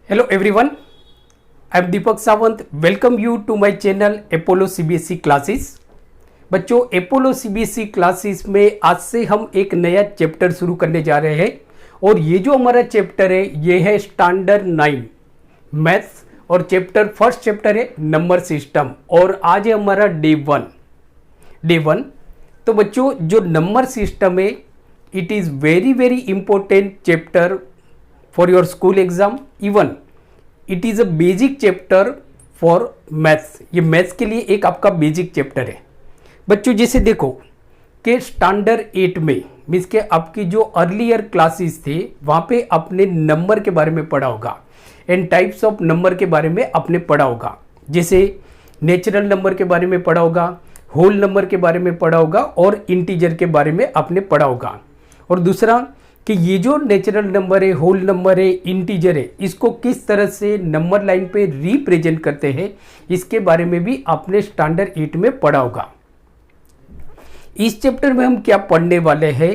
Hello everyone, I am Deepak Sawant. Welcome you to my channel Apollo CBSE classes. बच्चों Apollo CBSE classes में आज से हम एक नया चैप्टर शुरू करने जा रहे हैं और ये जो हमारा चैप्टर है ये है स्टैंडर्ड 9 मैथ्स और फर्स्ट चैप्टर है नंबर सिस्टम और आज है हमारा डे वन। तो बच्चों जो नंबर सिस्टम है it is very important chapter for your school exam. Even it is a basic chapter for maths. ये मैथ्स के लिए एक आपका बेसिक चैप्टर है बच्चों। जैसे देखो कि स्टैंडर्ड 8 में मीन्स के आपकी जो अर्लियर क्लासेस थे वहाँ पे अपने नंबर के बारे में पढ़ा होगा एंड टाइप्स ऑफ नंबर के बारे में आपने पढ़ा होगा। जैसे नेचुरल नंबर के बारे में पढ़ा होगा, होल नंबर के बारे में पढ़ा होगा और इंटीजर के बारे में आपने पढ़ा होगा। और दूसरा कि ये जो नेचुरल नंबर है, होल नंबर है, इंटीजर है, इसको किस तरह से नंबर लाइन पे रिप्रेजेंट करते हैं इसके बारे में भी आपने स्टैंडर्ड 8 में पढ़ा होगा। इस चैप्टर में हम क्या पढ़ने वाले हैं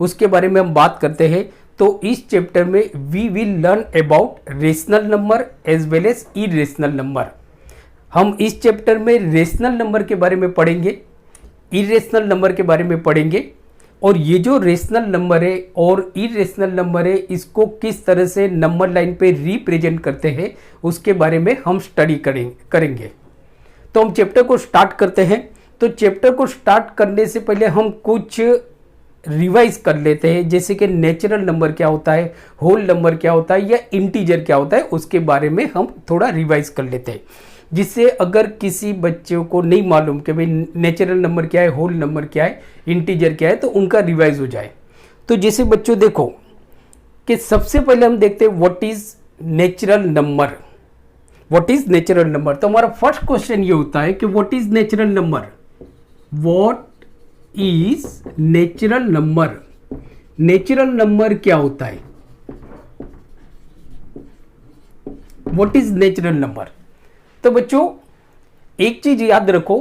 उसके बारे में हम बात करते हैं। तो इस चैप्टर में we will learn about rational number as well as irrational number. हम इस चैप्टर में रेशनल नंबर के बारे में पढ़ेंगे, इरेशनल नंबर के बारे में पढ़ेंगे और ये जो रेशनल नंबर है और इरेशनल नंबर है इसको किस तरह से नंबर लाइन पे रिप्रेजेंट करते हैं उसके बारे में हम स्टडी करेंगे। तो हम चैप्टर को स्टार्ट करते हैं। तो चैप्टर को स्टार्ट करने से पहले हम कुछ रिवाइज कर लेते हैं, जैसे कि नेचुरल नंबर क्या होता है, होल नंबर क्या होता है या इंटीजर क्या होता है उसके बारे में हम थोड़ा रिवाइज कर लेते हैं, जिससे अगर किसी बच्चों को नहीं मालूम कि भाई नेचुरल नंबर क्या है, होल नंबर क्या है, इंटीजर क्या है, तो उनका रिवाइज हो जाए। तो जैसे बच्चों देखो कि सबसे पहले हम देखते हैं what is natural number. What is natural number, तो हमारा फर्स्ट क्वेश्चन ये होता है कि what is natural number. What is natural number, natural number क्या होता है, व्हाट इज नेचुरल नंबर। तो बच्चों एक चीज याद रखो,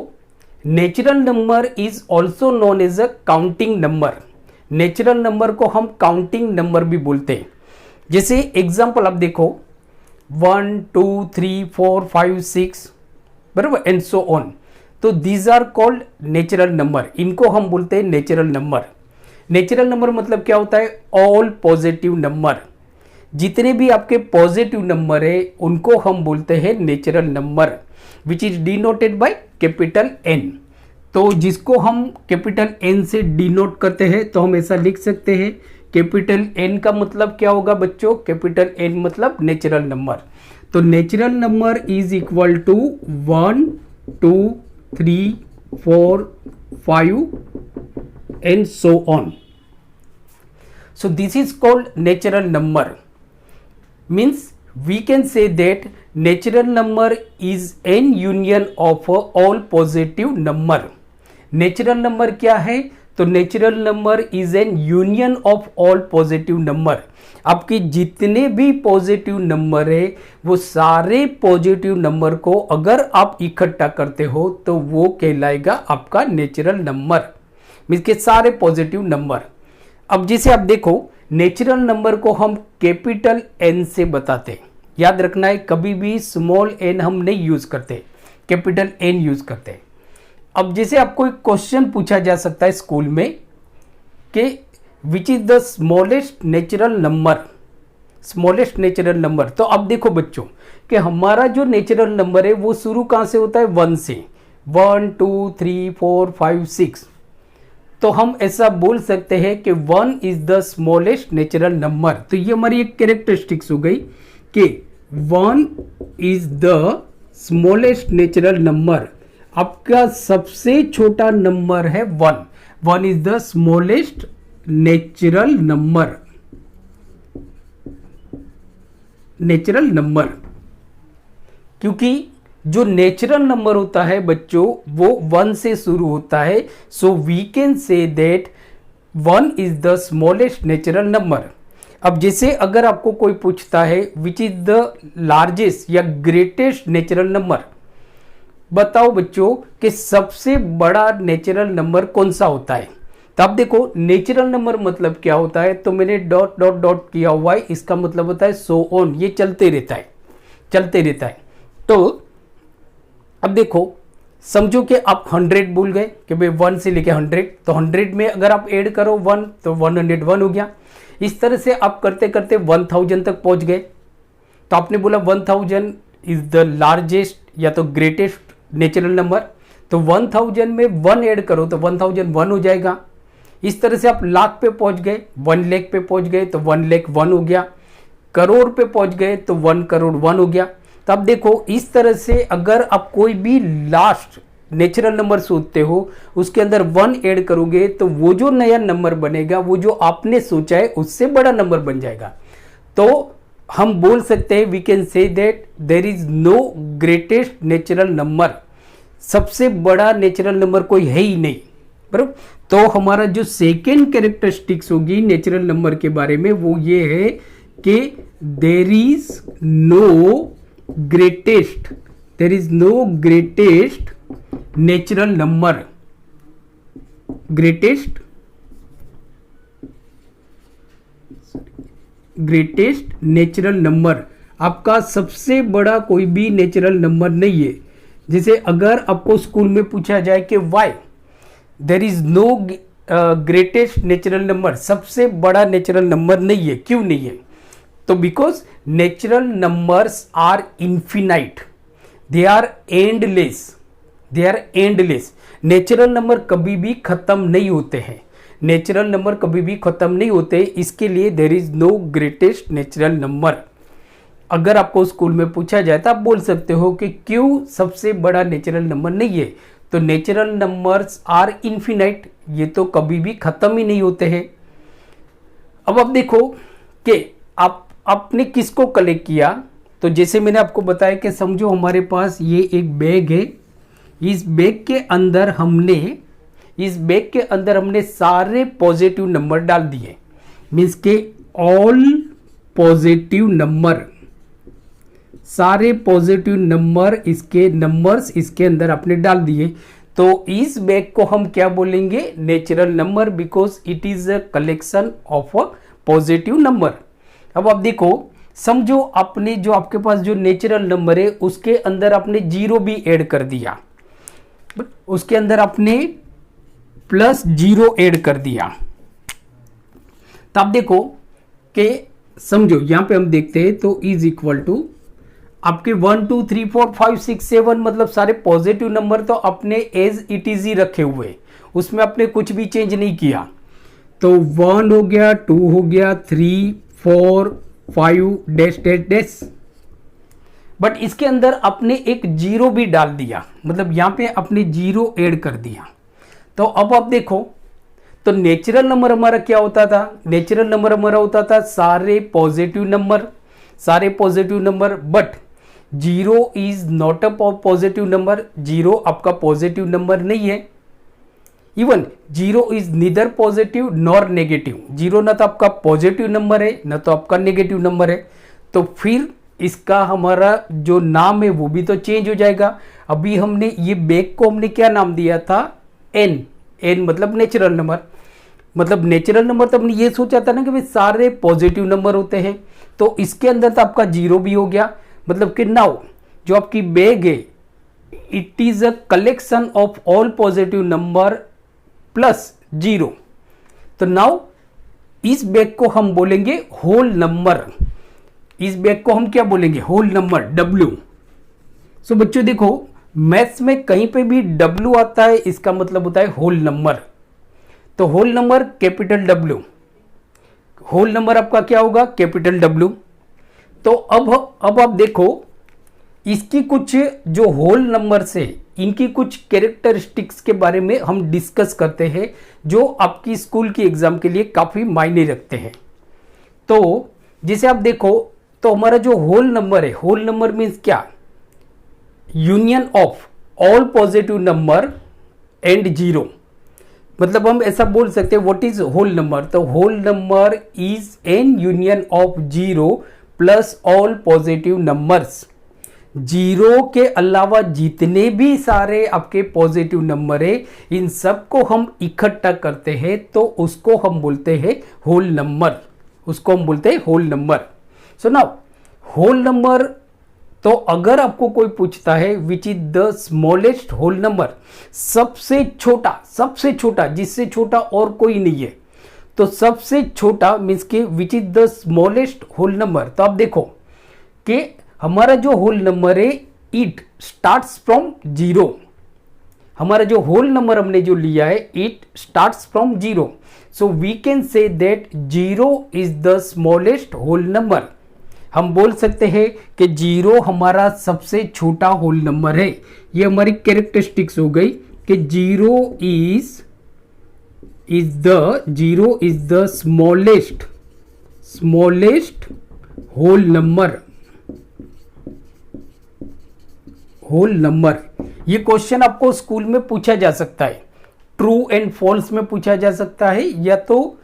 natural number is also known as a counting number. Natural number को हम काउंटिंग नंबर भी बोलते हैं। जैसे एग्जांपल आप देखो 1 2 3 4 5 6 बराबर एंड सो ऑन। तो these are called natural number, इनको हम बोलते हैं नेचुरल नंबर। नेचुरल नंबर मतलब क्या होता है, ऑल पॉजिटिव नंबर। जितने भी आपके पॉजिटिव नंबर है उनको हम बोलते हैं natural number which is denoted by capital N. तो जिसको हम कैपिटल एन से डिनोट करते हैं तो हम ऐसा लिख सकते हैं, कैपिटल एन का मतलब क्या होगा बच्चों, कैपिटल एन मतलब नेचुरल नंबर। तो natural number is equal to 1 2 3 4 5 and so on. So this is called natural number. Means we can say that natural number is an union of all positive number. Natural number क्या है, तो natural number is an union of all positive number. आपके जितने भी positive number है वो सारे positive number को अगर आप इकट्ठा करते हो तो वो कहलाएगा आपका नेचुरल नंबर, मीन्स के सारे पॉजिटिव नंबर। अब जैसे आप देखो नेचुरल नंबर को हम कैपिटल एन से बताते हैं, याद रखना है कभी भी स्मॉल एन हम नहीं यूज करते, कैपिटल एन यूज करते हैं। अब जैसे आपको एक क्वेश्चन पूछा जा सकता है स्कूल में कि विच is the smallest natural number, smallest natural number. तो अब देखो बच्चों कि हमारा जो नेचुरल नंबर है वो शुरू कहाँ से होता है, 1 से। 1 2 3 4 5 6। तो हम ऐसा बोल सकते हैं कि 1 is the smallest natural number. तो ये हमारी एक कैरेक्टरिस्टिक्स हो गई कि 1 is the smallest natural number. आपका सबसे छोटा नंबर है 1। 1 is the smallest natural number, natural number. क्योंकि जो नेचुरल नंबर होता है बच्चों वो 1 से शुरू होता है। So we can say that 1 is the smallest natural number. अब जैसे अगर आपको कोई पूछता है विच इज द लार्जेस्ट या ग्रेटेस्ट नेचुरल नंबर, बताओ बच्चों कि सबसे बड़ा नेचुरल नंबर कौन सा होता है। तो आप देखो नेचुरल नंबर मतलब क्या होता है, तो मैंने डॉट डॉट डॉट किया हुआ है, इसका मतलब होता है सो ऑन, ये चलते रहता है, चलते रहता है। तो अब देखो समझो कि आप 100 भूल गए कि भाई 1 से लेके 100, तो 100 में अगर आप ऐड करो 1 तो 101 हो गया। इस तरह से आप करते करते 1000 तक पहुंच गए। तो आपने बोला 1000 इज द लार्जेस्ट या तो ग्रेटेस्ट नेचुरल नंबर, तो 1000 में 1 ऐड करो तो 1001 हो जाएगा। इस तरह से आप लाख पे पहुंच गए, 1 लाख पे पहुंच गए तो 1 लाख 1 हो गया, करोड़ पे पहुंच गए तो 1 करोड़ 1 हो गया। तो अब देखो इस तरह से अगर आप कोई भी लास्ट नेचुरल नंबर सोचते हो उसके अंदर 1 ऐड करोगे तो वो जो नया नंबर बनेगा वो जो आपने सोचा है उससे बड़ा नंबर बन जाएगा। तो हम बोल सकते हैं we can say that there is no greatest natural number, सबसे बड़ा नेचुरल नंबर कोई है ही नहीं, बराबर। तो हमारा जो सेकेंड कैरेक्टरिस्टिक्स होगी नेचुरल नंबर के बारे में वो ये है कि there is no greatest, there is no greatest natural number, greatest natural number आपका सबसे बड़ा कोई भी नेचुरल नंबर नहीं है। जैसे अगर आपको स्कूल में पूछा जाए कि why there is no greatest natural number, सबसे बड़ा नेचुरल नंबर नहीं है, क्यों नहीं है? तो because natural numbers are infinite, they are endless, they are endless. Natural number कभी भी खत्म नहीं होते हैं, नेचुरल नंबर कभी भी खत्म नहीं होते, इसके लिए there is no greatest natural number. अगर आपको स्कूल में पूछा जाए तो आप बोल सकते हो कि क्यों सबसे बड़ा नेचुरल नंबर नहीं है, तो नेचुरल नंबर्स आर इन्फिनाइट, ये तो कभी भी खत्म ही नहीं होते हैं। अब आप देखो कि आपने किसको कलेक्ट किया, तो जैसे मैंने आपको बताया कि समझो हमारे पास ये एक बैग है, इस बैग के अंदर हमने सारे पॉजिटिव नंबर डाल दिए, मीन्स के ऑल पॉजिटिव नंबर, सारे पॉजिटिव नंबर इसके नंबर्स इसके अंदर आपने डाल दिए। तो इस बैग को हम क्या बोलेंगे? Natural number, because it is a collection of a positive number. अब आप देखो समझो आपने जो आपके पास जो नेचुरल नंबर है उसके अंदर आपने 0 भी ऐड कर दिया, उसके अंदर आपने +0 ऐड कर दिया। तो आप देखो कि समझो यहां पे हम देखते हैं तो इज इक्वल टू आपके 1 2 3 4 5 6 7 मतलब सारे पॉजिटिव नंबर तो अपने एज इट इज ही रखे हुए, उसमें आपने कुछ भी चेंज नहीं किया। तो 1 हो गया, 2 हो गया, 3 4 5 डैश डैश डैश, बट इसके अंदर आपने एक 0 भी डाल दिया, मतलब यहां पे आपने 0 ऐड कर दिया। तो अब आप देखो तो नेचुरल नंबर हमारा क्या होता था? नेचुरल नंबर हमारा होता था सारे positive number, but 0 is not a positive number, 0 आपका पॉजिटिव नंबर नहीं है। Even 0 is neither positive nor negative, 0 ना तो आपका पॉजिटिव नंबर है ना तो आपका नेगेटिव नंबर है। तो फिर इसका हमारा जो नाम है वो भी तो चेंज हो जाएगा। अभी हमने ये बैग को हमने क्या नाम दिया था? n मतलब नेचुरल नंबर, मतलब नेचुरल नंबर तो हमने ये सोचा था ना कि भाई सारे पॉजिटिव नंबर होते हैं, तो इसके अंदर तो आपका 0 भी हो गया, मतलब कि नाउ जो आपकी बैग है it is a collection of all positive number +0। तो नाउ इस बैग को हम बोलेंगे होल नंबर, इस बैग को हम क्या बोलेंगे? Whole number, W। सो बच्चों देखो मैथ्स में कहीं पे भी W आता है इसका मतलब होता है होल नंबर। तो whole number capital W, whole number आपका क्या होगा? Capital W। तो अब आप देखो इसकी कुछ जो होल नंबर से इनकी कुछ कैरेक्टरिस्टिक्स के बारे में हम डिस्कस करते हैं जो आपकी स्कूल की एग्जाम के लिए काफी मायने रखते हैं। तो जैसे आप देखो तो हमारा जो होल नंबर है, होल नंबर मीन्स क्या? Union of all positive number and 0, मतलब हम ऐसा बोल सकते हैं व्हाट इज होल नंबर? तो whole number is an union of 0 plus all positive numbers. Zero के अलावा जितने भी सारे आपके पॉजिटिव नंबर है इन सबको हम इकट्ठा करते हैं तो उसको हम बोलते हैं होल नंबर, उसको हम बोलते हैं whole number. So now whole number, तो अगर आपको कोई पूछता है which is the smallest whole number, सबसे छोटा जिससे छोटा और कोई नहीं है, तो सबसे छोटा मीन्स के which is the smallest whole number, तो आप देखो कि हमारा जो होल नंबर है इट स्टार्ट्स फ्रॉम जीरो। हमारा जो होल नंबर हमने जो लिया है it starts from zero, so we can say that zero is the smallest whole number. हम बोल सकते हैं कि जीरो हमारा सबसे छोटा होल नंबर है। ये हमारी कैरेक्टरिस्टिक्स हो गई कि zero is the smallest whole number. ये क्वेश्चन आपको स्कूल में पूछा जा सकता है, ट्रू एंड फॉल्स में पूछा जा सकता है, या तो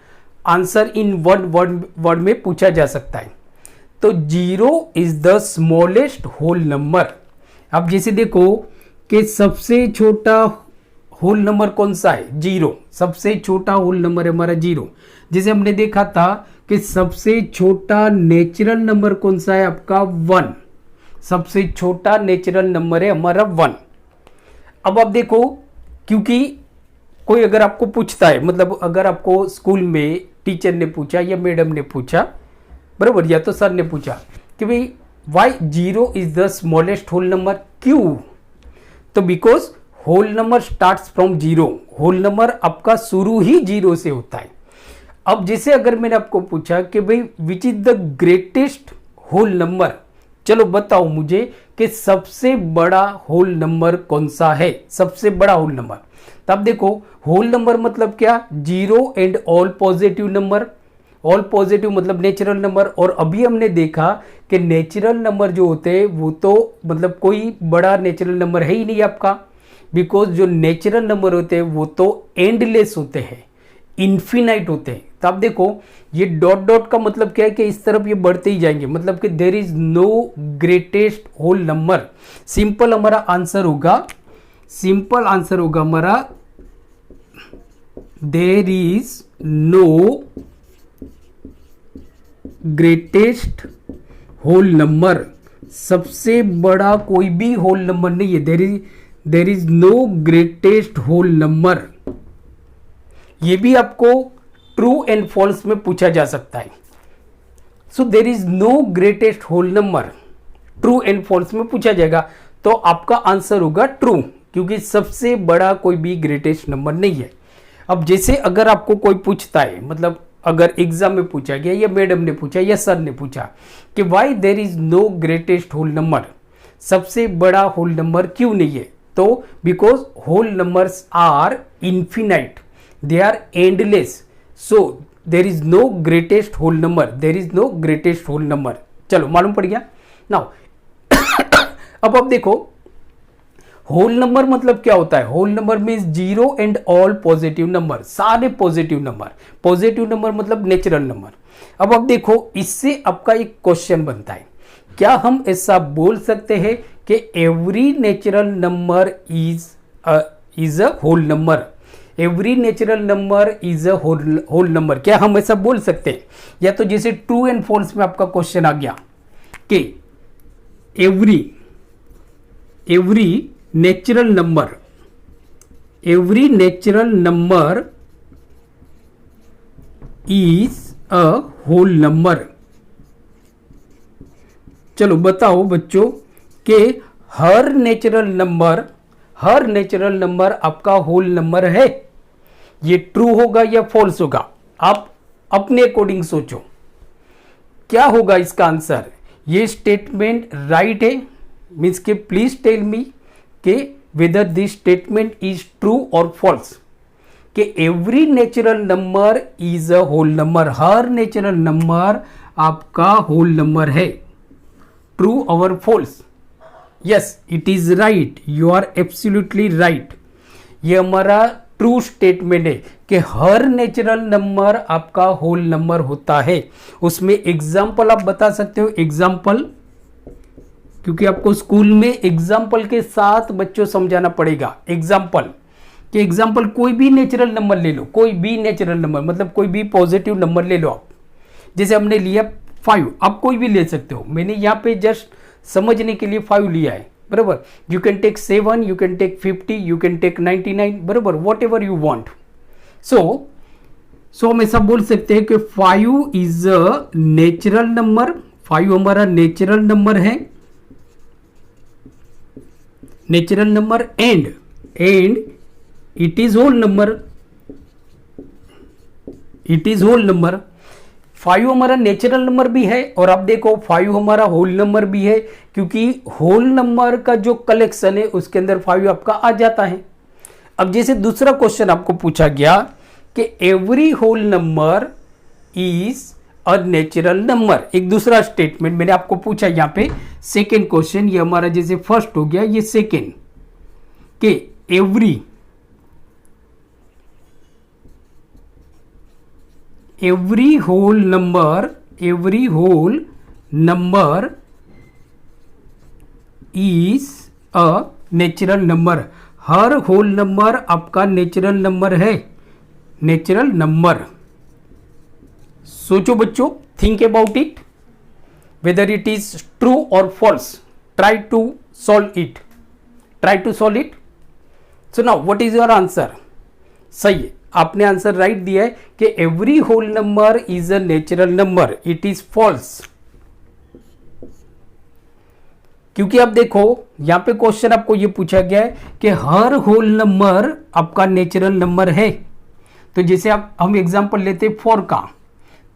आंसर इन वर्ड में पूछा जा सकता है। तो zero is the smallest whole number. अब जैसे देखो कि सबसे छोटा होल नंबर कौन सा है, जीरो। सबसे छोटा होल नंबर है हमारा जीरो। जैसे हमने देखा था कि सबसे छोटा नेचुरल नंबर कौन सा है आपका, वन। सबसे छोटा नेचुरल नंबर है हमारा वन। अब आप देखो, क्योंकि कोई अगर आपको पूछता है, मतलब अगर आपको स्कूल में टीचर ने पूछा या मैडम ने पूछा, बराबर, या तो सर ने पूछा कि भाई why zero is the smallest whole number, क्यों, तो because whole number starts from zero. Whole number आपका शुरू ही जीरो से होता है। अब जैसे अगर मैंने आपको पूछा कि भाई which is the greatest whole number, चलो बताओ मुझे कि सबसे बड़ा होल नंबर कौन सा है, सबसे बड़ा होल नंबर। तब देखो होल नंबर मतलब क्या, zero and all positive number. All positive मतलब नेचुरल नंबर। और अभी हमने देखा कि नेचुरल नंबर जो होते हैं वो तो मतलब कोई बड़ा नेचुरल नंबर है ही नहीं आपका, बिकॉज जो नेचुरल नंबर होते हैं वो तो एंडलेस होते हैं, इन्फिनाइट होते हैं। तो आप देखो ये डॉट डॉट का मतलब क्या है कि इस तरफ ये बढ़ते ही जाएंगे, मतलब कि there is no greatest whole number. Simple हमारा आंसर होगा, हमारा there is no greatest whole number. सबसे बड़ा कोई भी होल नंबर नहीं है, there is no greatest whole number. ये भी आपको ट्रू एंड फॉल्स में पूछा जा सकता है। So there is no greatest whole number, true and false में पूछा जाएगा, तो आपका आंसर होगा ट्रू, क्योंकि सबसे बड़ा कोई भी ग्रेटेस्ट नंबर नहीं है। अब जैसे अगर आपको कोई पूछता है, मतलब अगर एग्जाम में पूछा गया या मैडम ने पूछा या सर ने पूछा कि why there is no greatest whole number, सबसे बड़ा होल नंबर क्यों नहीं है, तो because whole numbers are infinite, they are endless, so there is no greatest whole number, there is no greatest whole number. चलो मालूम पड़ गया। नाउ अब आप देखो होल नंबर मतलब क्या होता है। Whole number means zero and all positive number, सारे पॉजिटिव नंबर। पॉजिटिव नंबर मतलब नेचुरल नंबर। अब आप देखो इससे आपका एक क्वेश्चन बनता है, क्या हम ऐसा बोल सकते हैं कि every natural number is a whole number, every natural number is a whole number, क्या हम ऐसा बोल सकते हैं? या तो जैसे ट्रू एंड फॉल्स में आपका क्वेश्चन आ गया कि every natural number is a whole number. चलो बताओ बच्चों कि हर नेचुरल नंबर आपका होल नंबर है, ये ट्रू होगा या फॉल्स होगा? आप अपने अकॉर्डिंग सोचो क्या होगा इसका आंसर। ये स्टेटमेंट राइट है, मीन्स के प्लीज टेल मी कि whether this statement is true और फॉल्स, कि every natural number is a whole number, हर नेचुरल नंबर आपका होल नंबर है, ट्रू और false? Yes, it is right, you are absolutely right. ये हमारा ट्रू स्टेटमेंट है कि हर नेचुरल नंबर आपका होल नंबर होता है। उसमें एग्जाम्पल आप बता सकते हो, एग्जाम्पल क्योंकि आपको स्कूल में एग्जाम्पल के साथ बच्चों समझाना पड़ेगा। एग्जाम्पल कि एग्जाम्पल कोई भी नेचुरल नंबर ले लो, कोई भी नेचुरल नंबर मतलब कोई भी पॉजिटिव नंबर ले लो आप। जैसे हमने लिया 5, आप कोई भी ले सकते हो, मैंने यहाँ पे जस्ट समझने के लिए 5 लिया है, बराबर। You can take 7, you can take 50, you can take 99, बराबर, whatever you want. So हम ऐसा बोल सकते हैं कि 5 इज अ नेचुरल नंबर, 5 हमारा नेचुरल नंबर है, natural number and it is whole number, it is whole number. 5 हमारा नेचुरल नंबर भी है और आप देखो 5 हमारा होल नंबर भी है, क्योंकि होल नंबर का जो कलेक्शन है उसके अंदर 5 आपका आ जाता है। अब जैसे दूसरा क्वेश्चन आपको पूछा गया कि every whole number is a natural number, एक दूसरा स्टेटमेंट मैंने आपको पूछा यहाँ पे। सेकेंड क्वेश्चन, ये हमारा जैसे फर्स्ट हो गया, ये सेकेंड कि every whole number is a natural number, हर होल नंबर आपका नेचुरल नंबर है, नेचुरल नंबर। सोचो बच्चों, think about it, whether it is true और false, try to solve it, so now what is your answer? सही है, आपने answer right दिया है कि every whole number is a natural number, it is false. क्योंकि आप देखो यहां पे क्वेश्चन आपको ये पूछा गया है कि हर होल नंबर आपका नेचुरल नंबर है। तो जैसे हम एग्जांपल लेते हैं 4 का,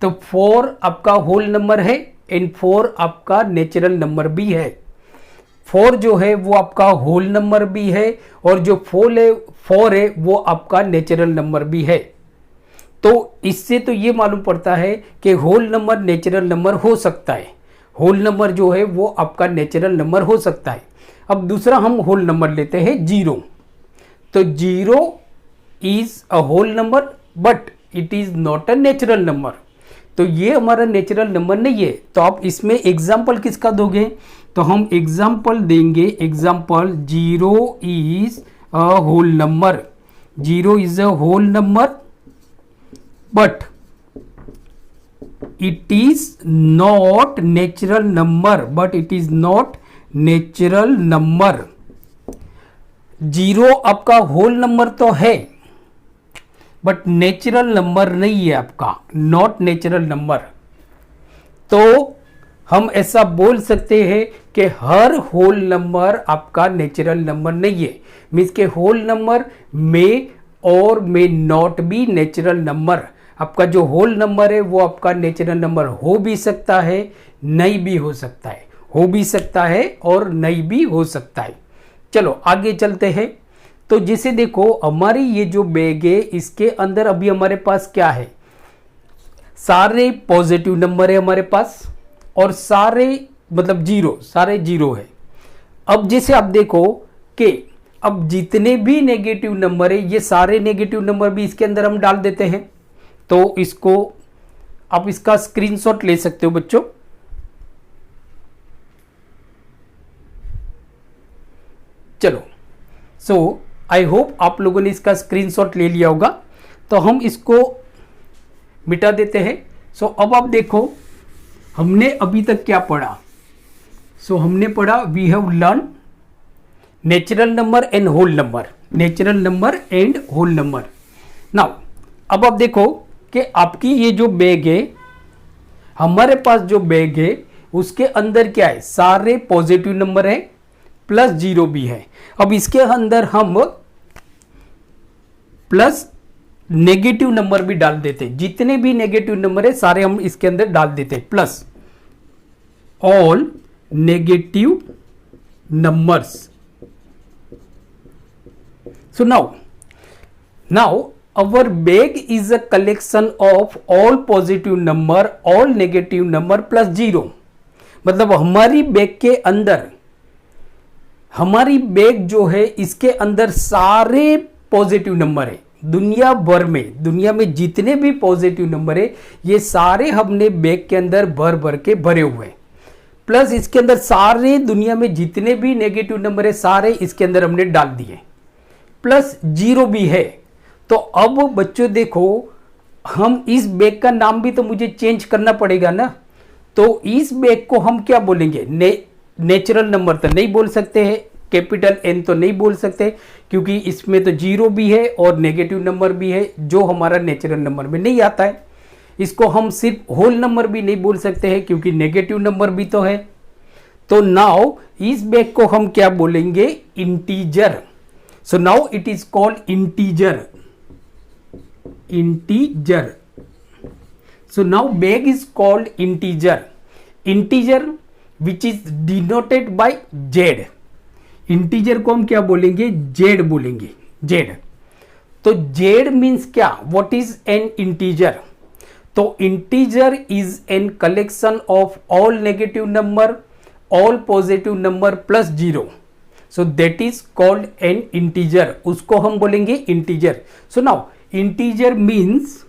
तो 4 आपका होल नंबर है एंड 4 आपका नेचुरल नंबर भी है। 4 जो है वो आपका होल नंबर भी है और जो 4 है वो आपका नेचुरल नंबर भी है। तो इससे तो ये मालूम पड़ता है कि होल नंबर नेचुरल नंबर हो सकता है, होल नंबर जो है वो आपका नेचुरल नंबर हो सकता है। अब दूसरा हम होल नंबर लेते हैं 0, तो 0 is a whole number but it is not a natural number, तो ये हमारा नेचुरल नंबर नहीं है। तो आप इसमें एग्जाम्पल किसका दोगे? तो हम एग्जाम्पल देंगे, example 0 is a whole number, 0 is a whole number but it is not natural number, but it is not natural number। 0 आपका होल नंबर तो है बट नेचुरल नंबर नहीं है आपका, नॉट नेचुरल नंबर। तो हम ऐसा बोल सकते हैं कि हर होल नंबर आपका नेचुरल नंबर नहीं है, मीन्स के होल नंबर में और may not be natural number. आपका जो होल नंबर है वो आपका नेचुरल नंबर हो भी सकता है, नहीं भी हो सकता है, हो भी सकता है और नहीं भी हो सकता है। चलो आगे चलते हैं। तो जैसे देखो हमारी ये जो बैग है इसके अंदर अभी हमारे पास क्या है, सारे पॉजिटिव नंबर है हमारे पास और सारे मतलब 0, सारे 0 है। अब जैसे आप देखो कि अब जितने भी नेगेटिव नंबर है ये सारे नेगेटिव नंबर भी इसके अंदर हम डाल देते हैं। तो इसको आप इसका स्क्रीनशॉट ले सकते हो बच्चों। चलो, सो आई होप आप लोगों ने इसका स्क्रीनशॉट ले लिया होगा। तो हम इसको मिटा देते हैं। सो अब आप देखो हमने अभी तक क्या पढ़ा। सो हमने पढ़ा we have learn natural number and whole number, natural number and whole number. Now अब आप देखो कि आपकी ये जो बैग है, हमारे पास जो बैग है उसके अंदर क्या है, सारे पॉजिटिव नंबर है प्लस 0 भी है। अब इसके अंदर हम प्लस नेगेटिव नंबर भी डाल देते, जितने भी नेगेटिव नंबर है सारे हम इसके अंदर डाल देते, plus all negative numbers. So now our bag is a collection of all positive number, all negative number plus 0। मतलब हमारी बैग के अंदर, हमारी बैग जो है इसके अंदर सारे पॉजिटिव नंबर है, दुनिया भर में, दुनिया में जितने भी पॉजिटिव नंबर है ये सारे हमने बैग के अंदर भर भर के भरे हुए हैं। प्लस इसके अंदर सारे दुनिया में जितने भी नेगेटिव नंबर है सारे इसके अंदर हमने डाल दिए, प्लस 0 भी है। तो अब बच्चों देखो, हम इस बैग का नाम भी तो मुझे चेंज करना पड़ेगा ना। तो इस बैग को हम क्या बोलेंगे? नेचुरल नंबर तो नहीं बोल सकते हैं, कैपिटल N तो नहीं बोल सकते, क्योंकि इसमें तो 0 भी है और नेगेटिव नंबर भी है जो हमारा नेचुरल नंबर में नहीं आता है। इसको हम सिर्फ होल नंबर भी नहीं बोल सकते हैं, क्योंकि नेगेटिव नंबर भी तो है। तो नाउ इस बैग को हम क्या बोलेंगे? Integer. So now it is called integer. Integer. So now bag is called integer. Integer which is denoted by Z. Integer को हम क्या बोलेंगे? Z बोलेंगे। Z। तो Z मीन्स क्या? What is an integer? तो integer is an collection of all negative number, all positive number plus 0. So that is called an integer. उसको हम बोलेंगे integer. So now integer means,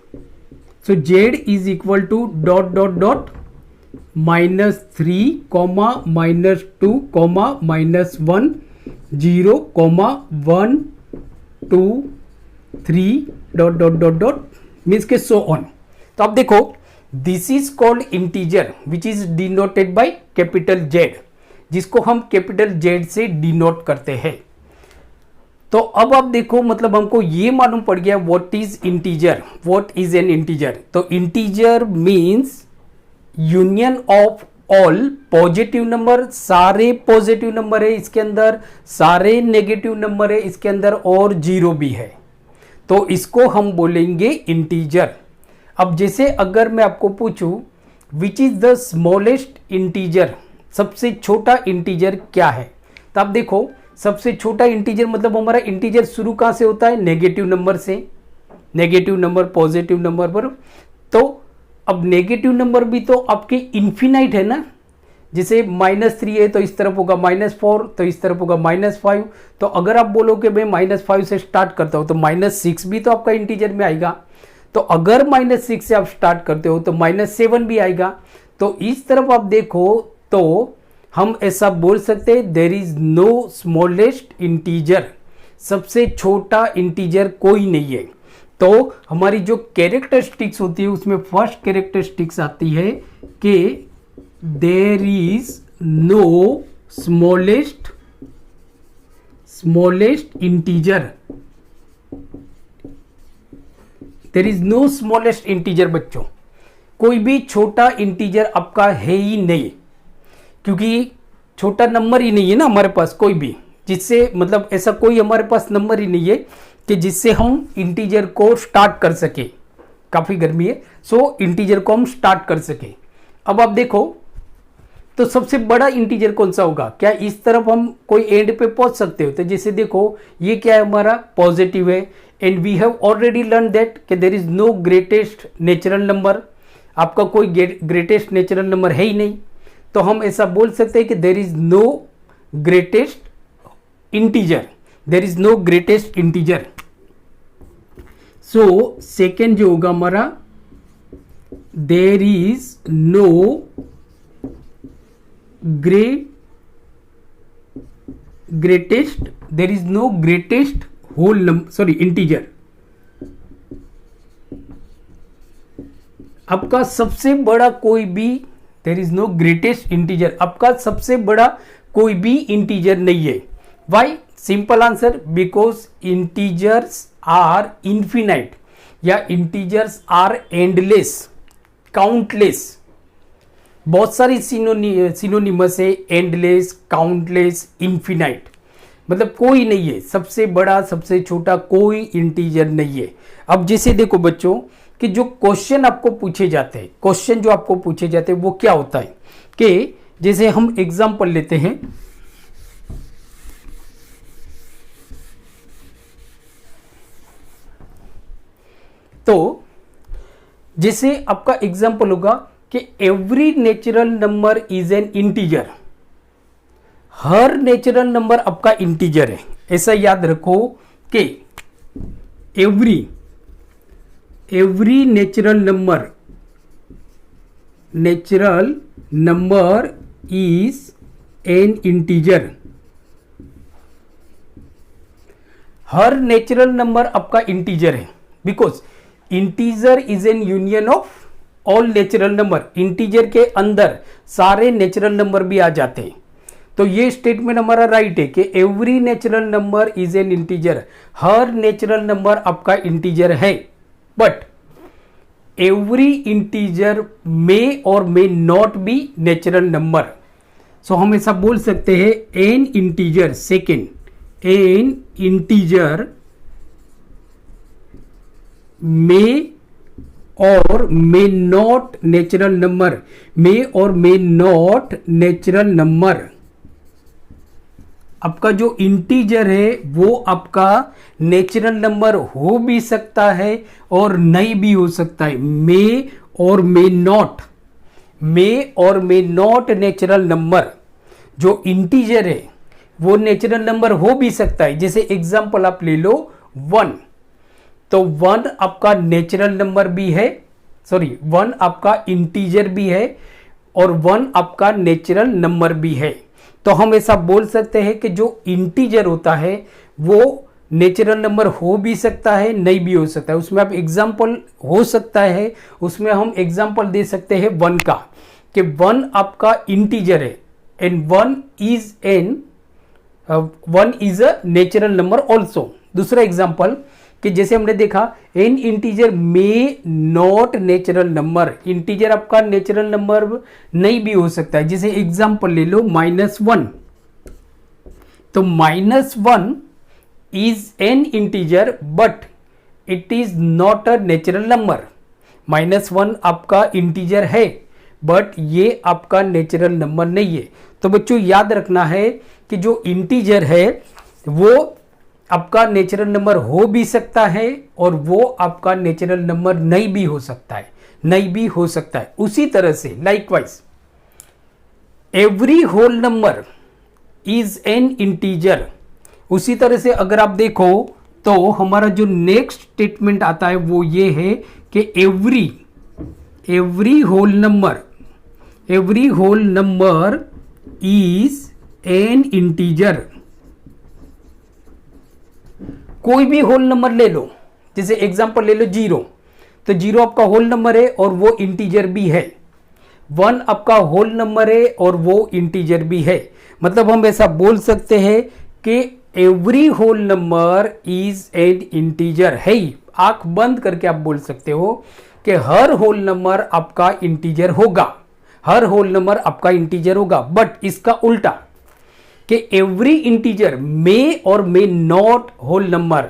so Z is equal to dot dot dot -3, -2, -1, 0, 1, 2, 3 dot dot dot dot means के so on. तो अब देखो, this is called integer which is denoted by capital Z, जिसको हम capital Z से denote करते हैं। तो अब आप देखो, मतलब हमको ये मालूम पड़ गया what is integer, what is an integer. तो integer means union of all positive number, सारे पॉजिटिव नंबर है इसके अंदर, सारे नेगेटिव नंबर है इसके अंदर और 0 भी है, तो इसको हम बोलेंगे इंटीजर। अब जैसे अगर मैं आपको पूछूं विच इज द स्मॉलेस्ट इंटीजर, सबसे छोटा इंटीजर क्या है, तो आप देखो सबसे छोटा इंटीजर मतलब हमारा इंटीजर शुरू कहाँ से होता है? नेगेटिव नंबर से। नेगेटिव नंबर पॉजिटिव नंबर पर, तो अब नेगेटिव नंबर भी तो आपके इन्फिनाइट है ना। जैसे -3 है तो इस तरफ होगा -4, तो इस तरफ होगा -5। तो अगर आप बोलो कि मैं -5 से स्टार्ट करता हूँ तो -6 भी तो आपका इंटीजर में आएगा। तो अगर -6 से आप स्टार्ट करते हो तो -7 भी आएगा। तो इस तरफ आप देखो तो हम ऐसा बोल सकते हैं there is no smallest integer, सबसे छोटा इंटीजर कोई नहीं है। तो हमारी जो कैरेक्टरिस्टिक्स होती है उसमें फर्स्ट कैरेक्टरिस्टिक्स आती है कि there is no smallest integer. There is no smallest integer बच्चों, कोई भी छोटा इंटीजर आपका है ही नहीं, क्योंकि छोटा नंबर ही नहीं है ना हमारे पास कोई भी, जिससे मतलब ऐसा कोई हमारे पास नंबर ही नहीं है कि जिससे हम इंटीजर को स्टार्ट कर सके। काफ़ी गर्मी है, सो इंटीजर को हम स्टार्ट कर सके। अब आप देखो तो सबसे बड़ा इंटीजर कौन सा होगा? क्या इस तरफ हम कोई एंड पे पहुंच सकते हो? तो जैसे देखो ये क्या है, हमारा पॉजिटिव है, and we have already learn that कि there is no greatest natural number. आपका कोई ग्रेटेस्ट नेचुरल नंबर है ही नहीं, तो हम ऐसा बोल सकते हैं कि there is no greatest integer, there is no greatest integer. So second जो होगा हमारा, there is no greatest, there is no greatest whole number, sorry integer. आपका सबसे बड़ा कोई भी, there is no greatest integer, आपका सबसे बड़ा कोई भी इंटीजर नहीं है। Why? Simple answer, because integers are infinite या इंटीजर्स आर एंडलेस, काउंटलेस। बहुत सारी सिनोनिमस है, एंडलेस, काउंटलेस, इन्फिनाइट, मतलब कोई नहीं है सबसे बड़ा सबसे छोटा, कोई इंटीजर नहीं है। अब जैसे देखो बच्चों कि जो क्वेश्चन आपको पूछे जाते हैं, क्वेश्चन जो आपको पूछे जाते हैं वो क्या होता है कि जैसे हम एग्जाम्पल लेते हैं, तो जैसे आपका एग्जाम्पल होगा कि every natural number is an integer, हर नेचुरल नंबर आपका इंटीजर है। ऐसा याद रखो कि every natural number is an integer. हर नेचुरल नंबर आपका इंटीजर है, because integer is an union of all natural number. Integer के अंदर सारे नेचुरल नंबर भी आ जाते हैं। तो ये स्टेटमेंट हमारा राइट है कि every natural number is an integer. हर नेचुरल नंबर आपका इंटीजर है, but every integer may or may not be natural number. So हम ऐसा बोल सकते हैं an integer, second, an integer may or may not natural number, may or may not natural number. आपका जो integer है वो आपका नेचुरल नंबर हो भी सकता है और नहीं भी हो सकता है। मे or may not, may or may not natural number जो इंटीजर है वो नेचुरल नंबर हो भी सकता है। जैसे एग्जांपल आप ले लो 1, तो 1 आपका नेचुरल नंबर भी है, सॉरी 1 आपका इंटीजर भी है और 1 आपका नेचुरल नंबर भी है। तो हम ऐसा बोल सकते हैं कि जो इंटीजर होता है वो नेचुरल नंबर हो भी सकता है, नहीं भी हो सकता है। उसमें आप एग्जांपल हो सकता है, उसमें हम एग्जांपल दे सकते हैं 1 का, कि 1 आपका इंटीजर है and 1 is a natural number also. दूसरा एग्जांपल कि जैसे हमने देखा N integer may not natural number, integer आपका नेचुरल नंबर नहीं भी हो सकता है। जैसे एग्जांपल ले लो -1, तो -1 is an integer but it is not a natural number. -1 आपका इंटीजर है बट ये आपका नेचुरल नंबर नहीं है। तो बच्चों याद रखना है कि जो इंटीजर है वो आपका नेचुरल नंबर हो भी सकता है और वो आपका नेचुरल नंबर नहीं भी हो सकता है, नहीं भी हो सकता है। उसी तरह से likewise every whole number is an integer. उसी तरह से अगर आप देखो तो हमारा जो नेक्स्ट स्टेटमेंट आता है वो ये है कि every whole number is an integer. कोई भी होल नंबर ले लो, जैसे एग्जांपल ले लो 0, तो 0 आपका होल नंबर है और वो इंटीजर भी है। 1 आपका होल नंबर है और वो इंटीजर भी है। मतलब हम ऐसा बोल सकते हैं कि every whole number is an integer है ही। आंख बंद करके आप बोल सकते हो कि हर होल नंबर आपका इंटीजर होगा, हर होल नंबर आपका इंटीजर होगा। बट इसका उल्टा कि every integer may or may not whole number,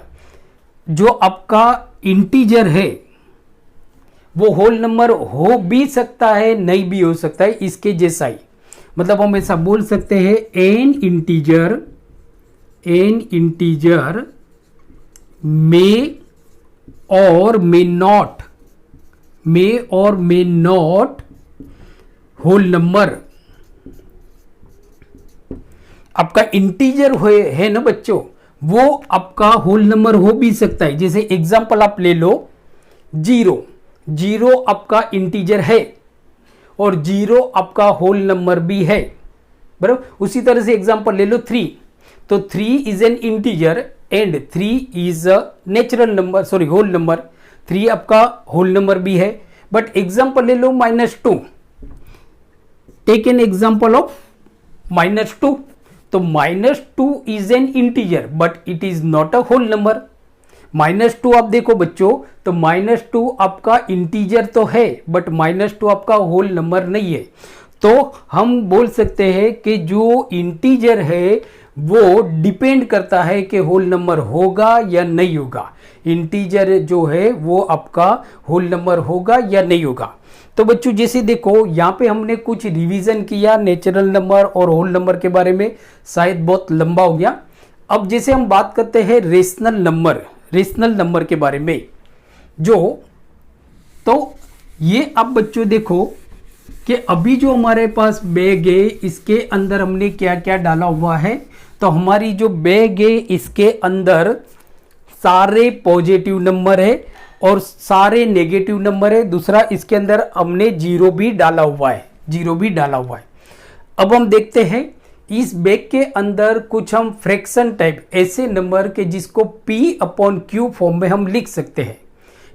जो आपका इंटीजर है वो होल नंबर हो भी सकता है, नहीं भी हो सकता है, इसके जैसा ही। मतलब हम ऐसा बोल सकते हैं an integer may or may not whole number. आपका इंटीजर है ना बच्चों, वो आपका होल नंबर हो भी सकता है। जैसे एग्जांपल आप ले लो 0 आपका इंटीजर है और 0 आपका होल नंबर भी है, बराबर। उसी तरह से एग्जांपल ले लो 3, तो 3 is an integer and 3 is a natural number, sorry whole number. 3 आपका होल नंबर भी है। बट एग्जांपल ले लो -2, टेक एन एग्जांपल ऑफ -2, तो -2 is an integer but it is not a whole number. -2 आप देखो बच्चों, तो -2 आपका इंटीजर तो है बट -2 आपका होल नंबर नहीं है। तो हम बोल सकते हैं कि जो इंटीजर है वो डिपेंड करता है कि होल नंबर होगा या नहीं होगा। इंटीजर जो है वो आपका होल नंबर होगा या नहीं होगा। तो बच्चों जैसे देखो यहाँ पे हमने कुछ रिवीजन किया नेचुरल नंबर और होल नंबर के बारे में, शायद बहुत लंबा हो गया। अब जैसे हम बात करते हैं रेशनल नंबर के बारे में, तो ये अब बच्चों देखो कि अभी जो हमारे पास बैग है इसके अंदर हमने क्या क्या डाला हुआ है। तो हमारी जो बैग है इसके अंदर सारे पॉजिटिव नंबर है और सारे नेगेटिव नंबर है। दूसरा इसके अंदर हमने 0 भी डाला हुआ है, अब हम देखते हैं इस बैग के अंदर कुछ हम फ्रैक्शन टाइप ऐसे नंबर के जिसको P/Q फॉर्म में हम लिख सकते हैं,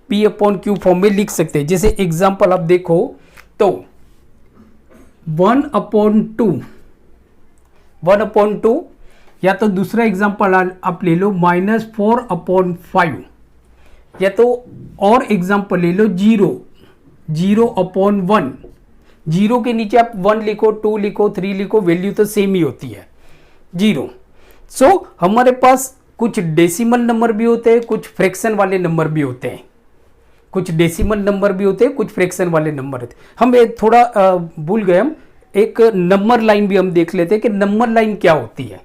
P/Q फॉर्म में लिख सकते हैं। जैसे एग्जांपल आप देखो तो 1/2 या तो दूसरा एग्जांपल आप ले लो -4/5 या तो और एग्जांपल ले लो 0/1। 0 के नीचे आप 1 लिखो, 2 लिखो, 3 लिखो, वैल्यू तो सेम ही होती है 0। सो हमारे पास कुछ डेसिमल नंबर भी होते हैं, कुछ फ्रैक्शन वाले नंबर भी होते हैं, कुछ डेसिमल नंबर भी होते हैं, कुछ फ्रैक्शन वाले नंबर होते हैं। हम थोड़ा भूल गए, हम एक नंबर लाइन भी हम देख लेते हैं कि नंबर लाइन क्या होती है।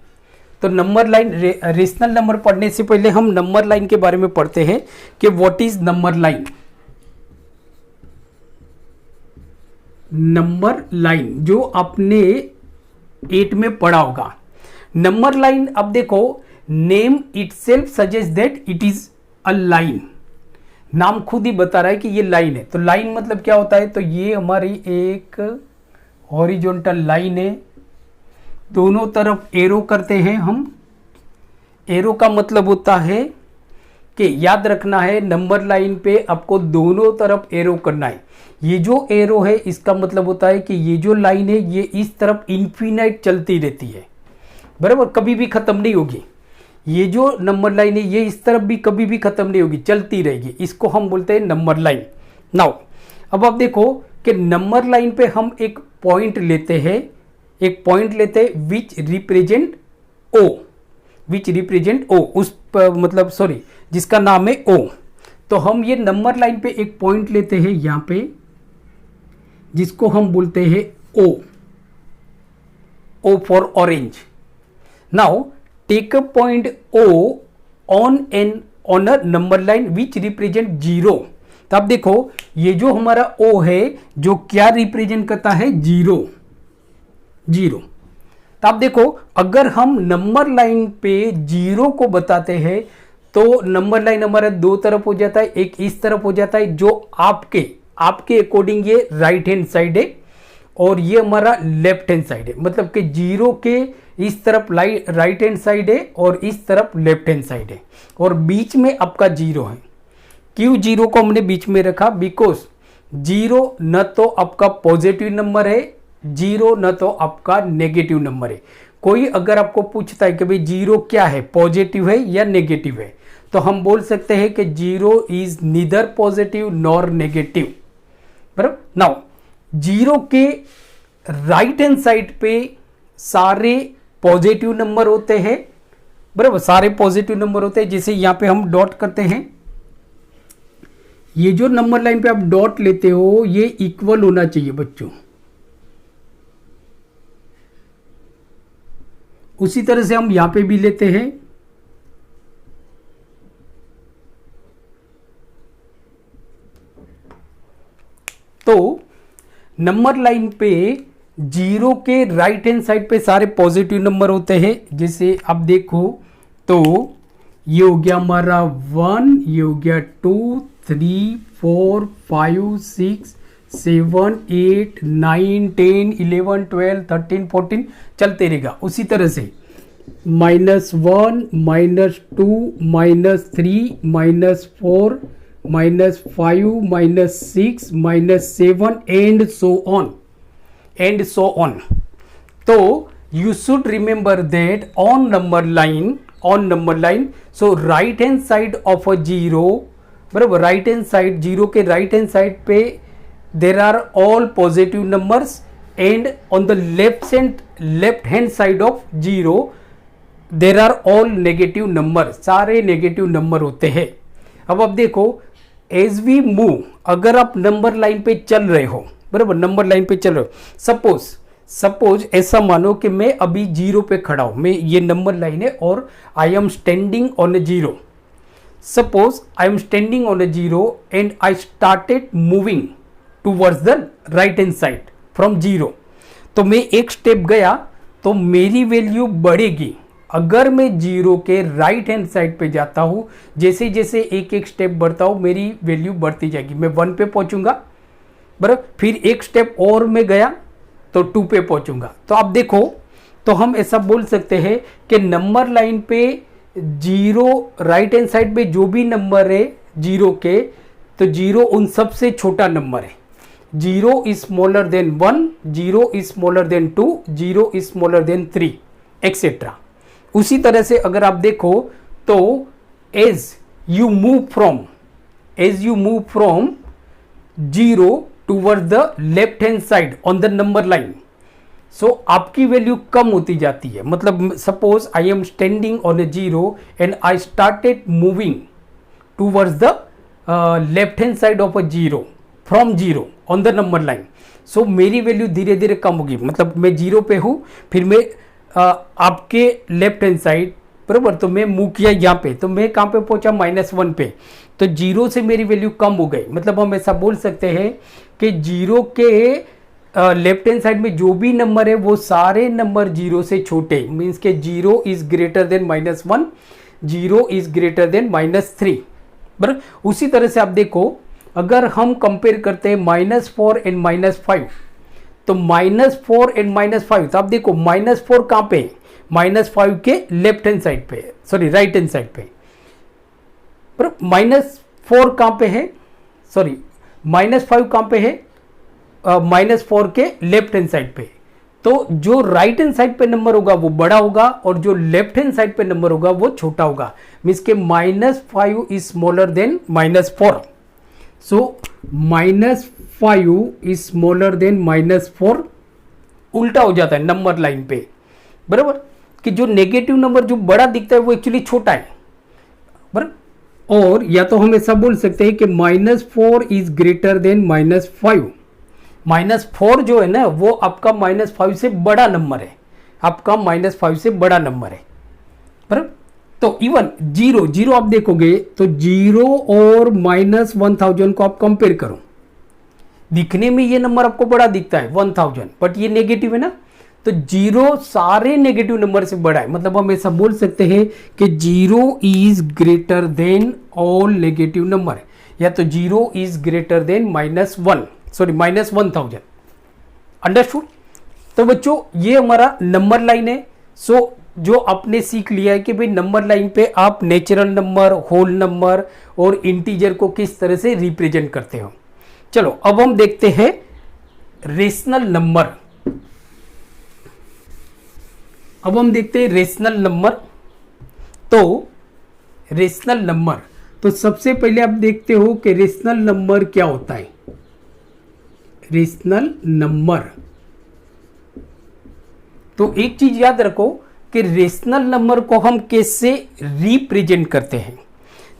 तो नंबर लाइन, रेशनल नंबर पढ़ने से पहले हम नंबर लाइन के बारे में पढ़ते हैं कि what is number line. Number line जो आपने 8 में पढ़ा होगा। नंबर लाइन, अब देखो name itself suggest that it is a line. नाम खुद ही बता रहा है कि ये लाइन है। तो लाइन मतलब क्या होता है, तो ये हमारी एक हॉरिजॉन्टल लाइन है, दोनों तरफ एरो करते हैं हम। एरो का मतलब होता है कि याद रखना है नंबर लाइन पे आपको दोनों तरफ एरो करना है। ये जो एरो है इसका मतलब होता है कि ये जो लाइन है ये इस तरफ इन्फिनाइट चलती रहती है, बराबर, कभी भी खत्म नहीं होगी। ये जो नंबर लाइन है ये इस तरफ भी कभी भी खत्म नहीं होगी, चलती रहेगी। इसको हम बोलते हैं नंबर लाइन। नाउ अब आप देखो कि नंबर लाइन पे हम एक पॉइंट लेते हैं, विच रिप्रेजेंट ओ, उस मतलब सॉरी जिसका नाम है ओ। तो हम ये नंबर लाइन पे एक पॉइंट लेते हैं यहां पे, जिसको हम बोलते हैं O for orange. Now take a point O on a number line which represent 0। तो आप देखो ये जो हमारा ओ है जो क्या रिप्रेजेंट करता है, 0। तो आप देखो अगर हम नंबर लाइन पे 0 को बताते हैं तो नंबर लाइन हमारा दो तरफ हो जाता है, एक इस तरफ हो जाता है जो आपके अकॉर्डिंग ये राइट हैंड साइड है और ये हमारा लेफ्ट हैंड साइड है। मतलब कि 0 के इस तरफ राइट हैंड साइड है और इस तरफ लेफ्ट हैंड साइड है और बीच में आपका 0 है। क्यों 0 को हमने बीच में रखा, बिकॉज 0 न तो आपका पॉजिटिव नंबर है, 0 न तो आपका नेगेटिव नंबर है। कोई अगर आपको पूछता है कि भाई 0 क्या है, पॉजिटिव है या नेगेटिव है, तो हम बोल सकते हैं कि 0 is neither positive nor negative, बराबर। नाउ 0 के राइट हैंड साइड पे सारे पॉजिटिव नंबर होते हैं, बराबर, सारे पॉजिटिव नंबर होते हैं। जैसे यहां पे हम डॉट करते हैं, ये जो नंबर लाइन पे आप डॉट लेते हो ये इक्वल होना चाहिए बच्चों। उसी तरह से हम यहां पे भी लेते हैं। तो नंबर लाइन पे 0 के राइट हैंड साइड पे सारे पॉजिटिव नंबर होते हैं। जैसे आप देखो तो ये हो गया हमारा 1, ये हो गया 2, 3, 4, 5, 6, 7, 8, 9, 10, 11, 12, 13, 14 चलते रहेगा। उसी तरह से -1, -2, -3, -4, -5, -6, -7 एंड सो ऑन। तो you should remember that on number line, so right hand side of a 0, बराबर, राइट हैंड साइड 0 के राइट हैंड साइड पे there are all positive numbers and on the left hand side of 0 there are all negative numbers, सारे negative number होते हैं। अब आप देखो as we move, अगर आप नंबर लाइन पे चल रहे हो, बराबर, नंबर लाइन पे चल रहे हो, सपोज ऐसा मानो कि मैं अभी 0 पे खड़ा हूं, मैं ये नंबर लाइन है और आई am standing on A 0। Suppose I am standing on A 0 and I started moving towards the right hand side from 0। तो मैं एक स्टेप गया तो मेरी वैल्यू बढ़ेगी। अगर मैं 0 के राइट हैंड साइड पे जाता हूं, जैसे जैसे एक स्टेप बढ़ता हूं मेरी वैल्यू बढ़ती जाएगी। मैं 1 पे पहुंचूंगा, बराबर, फिर एक स्टेप और मैं गया तो तो 2 पे पहुंचूंगा। तो आप देखो, तो हम ऐसा बोल सकते हैं कि नंबर लाइन पे जीरो, राइट हैंड साइड पे जो भी नंबर है जीरो के, तो जीरो उन सबसे छोटा नंबर है। Zero is smaller than 1, zero is smaller than 2, zero is smaller than 3, etcetera. उसी तरह से अगर आप देखो तो as you move from zero toward the left hand side on the number line, so आपकी वैल्यू कम होती जाती है। मतलब suppose I am standing on a zero and I started moving towards the left hand side of a zero from zero on the number line, सो मेरी value धीरे धीरे कम होगी। मतलब मैं जीरो पे हूँ, फिर मैं आपके लेफ्ट हैंड साइड, बराबर, तो मैं मूव किया यहाँ पे, तो मैं कहाँ पे पहुंचा, -1 पे, तो जीरो से मेरी वैल्यू कम हो गई। मतलब हम ऐसा बोल सकते हैं कि जीरो के लेफ्ट हैंड साइड में जो भी नंबर है वो सारे नंबर जीरो से छोटे, मीन्स के zero is greater than -1, zero is greater than -3, बराबर। उसी तरह से आप देखो, अगर हम कंपेयर करते हैं -4 एंड -5, तो -4 एंड -5, तो आप देखो -4 कहाँ पे, -5 के लेफ्ट हैंड साइड पे, सॉरी राइट हैंड साइड पे, पर -4 कहाँ पे है, सॉरी -5 कहाँ पे है, -4 के लेफ्ट हैंड साइड पे। तो जो राइट हैंड साइड पे नंबर होगा वो बड़ा होगा और जो लेफ्ट हैंड साइड पे नंबर होगा वो छोटा होगा, मीन्स के -5 is smaller then -4, so -5 is smaller then -4। उल्टा हो जाता है नंबर लाइन पे, बराबर, कि जो नेगेटिव नंबर जो बड़ा दिखता है वो एक्चुअली छोटा है, बराबर। और या तो हम ऐसा बोल सकते हैं कि -4 इज ग्रेटर देन -5, -4 जो है ना वो आपका -5 से बड़ा नंबर है, आपका -5 से बड़ा नंबर है, बराबर। तो इवन जीरो आप देखोगे तो जीरो और -1000 को आप कंपेयर करो, दिखने में ये नंबर आपको बड़ा दिखता है 1000, बट ये नेगेटिव है ना, तो जीरो सारे नेगेटिव नंबर से बड़ा है। मतलब हम ऐसा बोल सकते हैं कि zero is greater than all negative number, या तो zero is greater than -1, sorry -1000, understood. तो बच्चों ये हमारा नंबर लाइन है। सो जो आपने सीख लिया है कि भाई नंबर लाइन पे आप नेचुरल नंबर, होल नंबर और इंटीजर को किस तरह से रिप्रेजेंट करते हो। चलो अब हम देखते हैं रेशनल नंबर। अब हम देखते हैं रेशनल नंबर। तो रेशनल नंबर, तो सबसे पहले आप देखते हो कि रेशनल नंबर क्या होता है। रेशनल नंबर, तो एक चीज याद रखो कि रेशनल नंबर को हम कैसे रिप्रेजेंट करते हैं।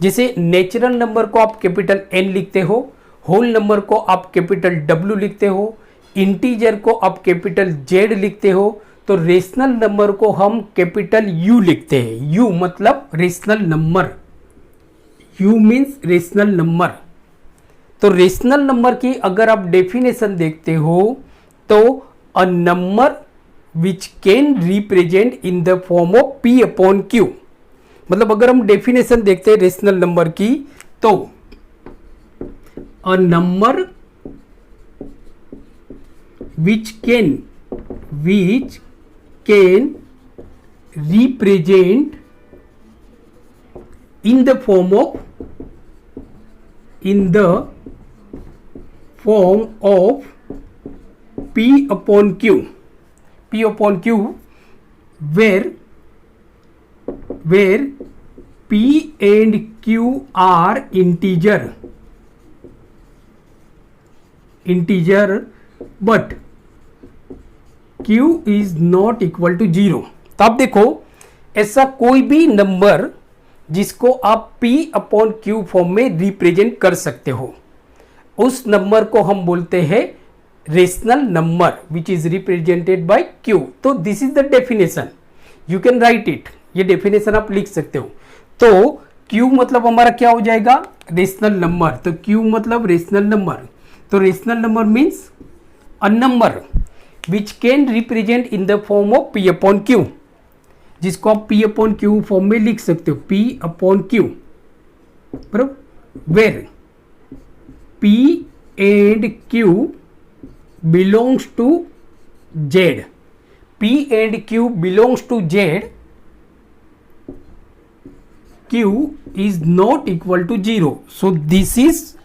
जैसे नेचुरल नंबर को आप कैपिटल N लिखते हो, होल नंबर को आप कैपिटल W लिखते हो, इंटीजर को आप कैपिटल Z लिखते हो, तो रेशनल नंबर को हम कैपिटल U लिखते हैं। U मतलब rational number, U means rational number. तो रेशनल नंबर की अगर आप डेफिनेशन देखते हो तो अ number which can represent in the form of P/Q। मतलब अगर हम डेफिनेशन देखते हैं रेशनल नंबर की, तो अ number which can represent in the form of P/Q, where P and Q are integer, but Q is not equal to 0। तो आप देखो ऐसा कोई भी नंबर जिसको आप P/Q फॉर्म में रिप्रेजेंट कर सकते हो, उस नंबर को हम बोलते हैं rational number which is represented by Q। तो this is the definition, you can write it, ये डेफिनेशन आप लिख सकते हो। तो Q मतलब हमारा क्या हो जाएगा, रेशनल नंबर। तो Q मतलब रेशनल नंबर। तो rational number means a number which can represent in the form of P/Q, जिसको आप P/Q फॉर्म में लिख सकते हो, P/Q, बराबर, where P and Q belongs to Z, P and Q belongs to Z, Q is not equal to 0. So this is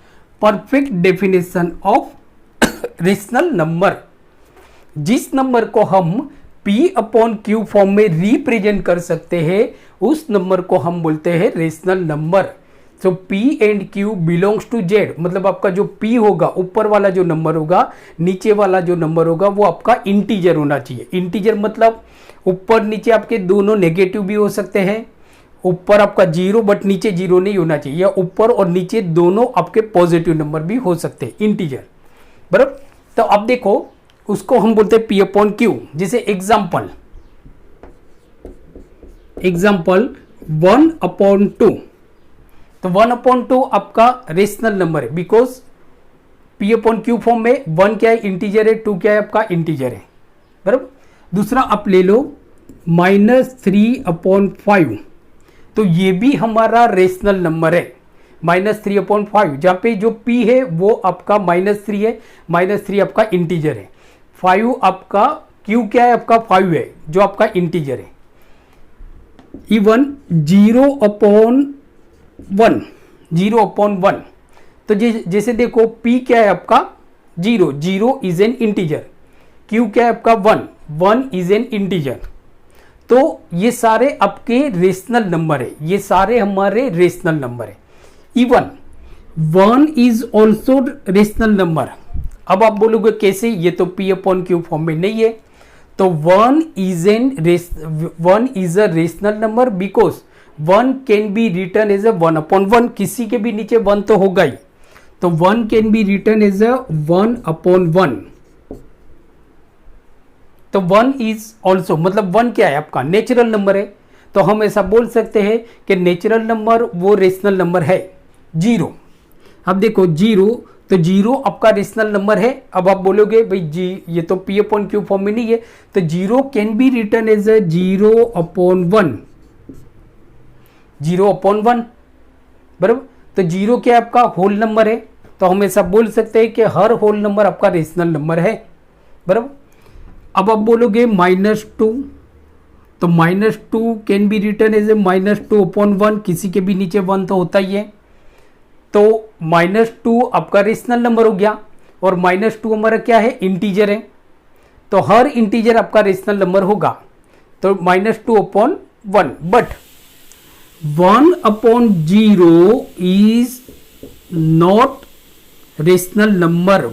perfect definition of rational number. जिस नंबर को हम P अपॉन Q फॉर्म में represent कर सकते हैं उस नंबर को हम बोलते हैं rational number. So P and Q belongs to Z, मतलब आपका जो P होगा, ऊपर वाला जो नंबर होगा, नीचे वाला जो नंबर होगा वो आपका इंटीजर होना चाहिए। इंटीजर मतलब ऊपर नीचे आपके दोनों नेगेटिव भी हो सकते हैं, ऊपर आपका जीरो बट नीचे जीरो नहीं होना चाहिए, या ऊपर और नीचे दोनों आपके पॉजिटिव नंबर भी हो सकते हैं, इंटीजर, बराबर। तो अब देखो उसको हम बोलते हैं P अपॉन Q। जैसे एग्जाम्पल 1/2, तो 1/2 आपका रेशनल नंबर है, because P upon Q form में 1 क्या है, इंटीजर है, 2 क्या है आपका इंटीजर है, बराबर। दूसरा आप ले लो -3/5, तो ये भी हमारा रेशनल नंबर है, -3/5, जहाँ पे जो P है वो आपका -3 है, -3 आपका इंटीजर है, 5 आपका Q क्या है आपका 5 है जो आपका इंटीजर है। इवन 0/1, तो जैसे देखो P क्या है आपका 0 इज एन इंटीजर, Q क्या है आपका 1 इज एन इंटीजर। तो ये सारे आपके रेशनल नंबर है, ये सारे हमारे रेशनल नंबर है। Even 1 is also rational number. अब आप बोलोगे कैसे, ये तो P अपॉन Q फॉर्म में नहीं है, तो 1 is a rational number because 1 can be written as a 1/1, किसी के भी नीचे 1 तो होगा ही, तो 1 can be written as a 1/1। तो 1 इज ऑल्सो, मतलब 1 क्या है आपका नेचुरल नंबर है, तो हम ऐसा बोल सकते हैं कि नेचुरल नंबर वो रेशनल नंबर है 0। अब देखो 0, तो 0 आपका रेशनल नंबर है। अब आप बोलोगे भाई जी ये तो P अपॉन Q फॉर्म में नहीं है, तो 0 can be written as a 0/1, 0/1, बराबर। तो 0 क्या आपका होल नंबर है, तो हम ऐसा बोल सकते हैं कि हर होल नंबर आपका रेशनल नंबर है, बराबर। अब आप बोलोगे -2, तो -2 can be written as a -2/1, किसी के भी नीचे 1 तो होता ही है, तो -2 आपका रेशनल नंबर हो गया, और -2 हमारा क्या है इंटीजर है, तो हर इंटीजर आपका रेशनल नंबर होगा, तो -2/1। But 1/0 is not rational number.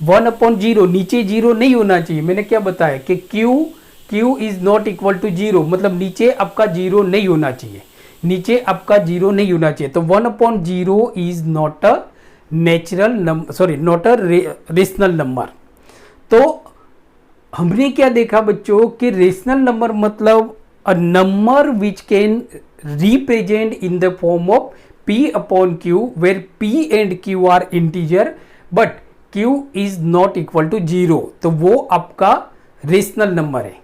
1/0 नीचे 0 नहीं होना चाहिए। मैंने क्या बताया कि Q is not equal to 0, मतलब नीचे आपका 0 नहीं होना चाहिए, नीचे आपका 0 नहीं होना चाहिए। तो 1/0 is not a natural number, sorry not a rational number. तो हमने क्या देखा बच्चों कि रेशनल नंबर मतलब a number which can represent in the form of P upon Q, where P and Q are integer but Q is not equal to 0, तो वो आपका रेशनल नंबर है।